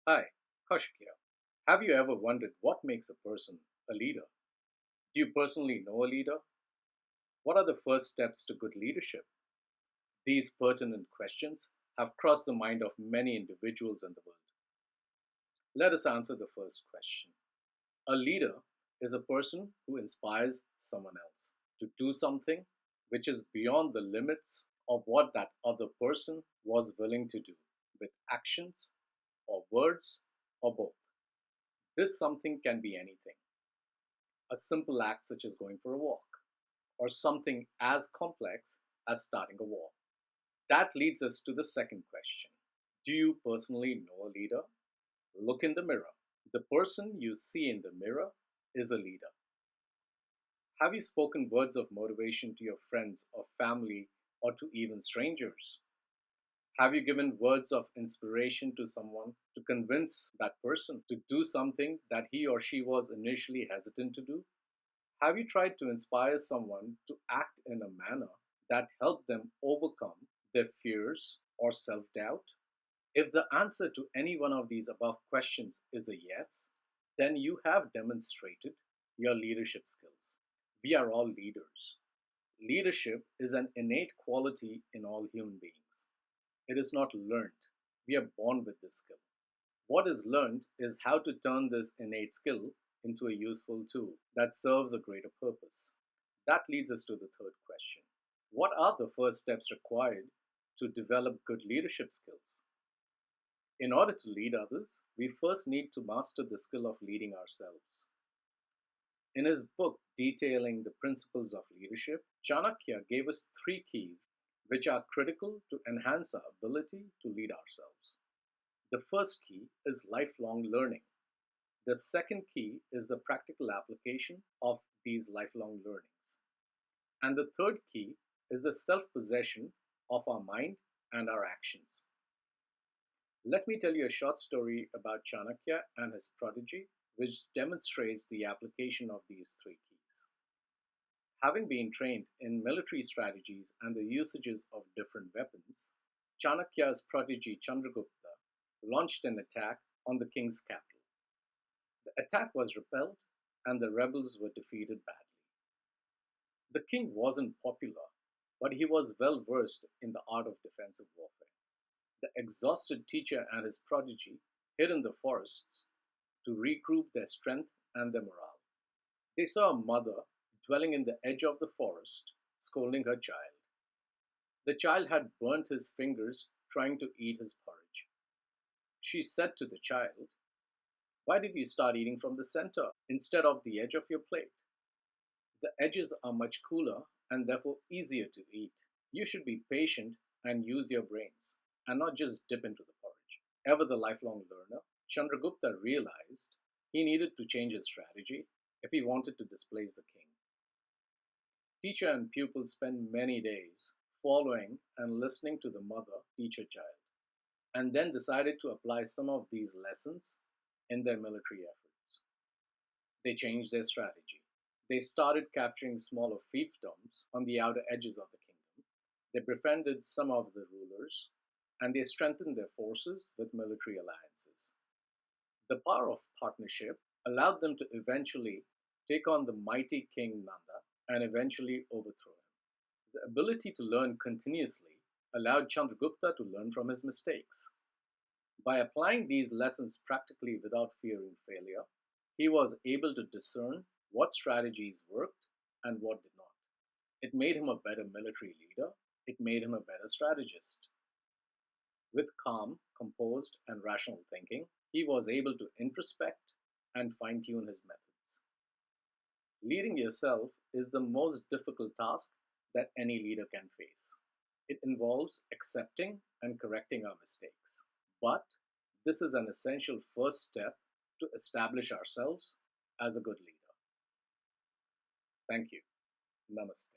Hi, Kaushik here. Have you ever wondered what makes a person a leader? Do you personally know a leader? What are the first steps to good leadership? These pertinent questions have crossed the mind of many individuals in the world. Let us answer the first question. A leader is a person who inspires someone else to do something which is beyond the limits of what that other person was willing to do with actions or words or both. This something can be anything. A simple act such as going for a walk, or something as complex as starting a war. That leads us to the second question. Do you personally know a leader? Look in the mirror. The person you see in the mirror is a leader. Have you spoken words of motivation to your friends or family or to even strangers? Have you given words of inspiration to someone to convince that person to do something that he or she was initially hesitant to do? Have you tried to inspire someone to act in a manner that helped them overcome their fears or self doubt? If the answer to any one of these above questions is a yes, then you have demonstrated your leadership skills. We are all leaders. Leadership is an innate quality in all human beings. It is not learned. We are born with this skill. What is learned is how to turn this innate skill into a useful tool that serves a greater purpose. That leads us to the third question. What are the first steps required to develop good leadership skills? In order to lead others, we first need to master the skill of leading ourselves. In his book detailing the principles of leadership, Chanakya gave us three keys which are critical to enhance our ability to lead ourselves. The first key is lifelong learning. The second key is the practical application of these lifelong learnings. And the third key is the self possession of our mind and our actions. Let me tell you a short story about Chanakya and his protege, which demonstrates the application of these three keys. Having been trained in military strategies and the usages of different weapons, Chanakya's protege Chandragupta launched an attack on the king's capital. The attack was repelled and the rebels were defeated badly. The king wasn't popular, but he was well versed in the art of defensive warfare. The exhausted teacher and his protege hid in the forests to regroup their strength and their morale. They saw a mother dwelling in the edge of the forest, scolding her child. The child had burnt his fingers trying to eat his porridge. She said to the child, "Why did you start eating from the center instead of the edge of your plate? The edges are much cooler and therefore easier to eat. You should be patient and use your brains, and not just dip into the porridge." Ever the lifelong learner, Chandragupta realized he needed to change his strategy if he wanted to displace the king. Teacher and pupil spend many days following and listening to the mother teach her child, and then decided to apply some of these lessons in their military efforts. They changed their strategy. They started capturing smaller fiefdoms on the outer edges of the kingdom. They befriended some of the rulers, and they strengthened their forces with military alliances. The power of partnership allowed them to eventually take on the mighty king Nanda and eventually overthrow him. The ability to learn continuously allowed Chandragupta to learn from his mistakes. By applying these lessons practically without fearing failure, he was able to discern what strategies worked and what did not. It made him a better military leader, it made him a better strategist. With calm, composed, and rational thinking, he was able to introspect and fine tune his methods. Leading yourself is the most difficult task that any leader can face. It involves accepting and correcting our mistakes. But this is an essential first step to establish ourselves as a good leader. Thank you. Namaste.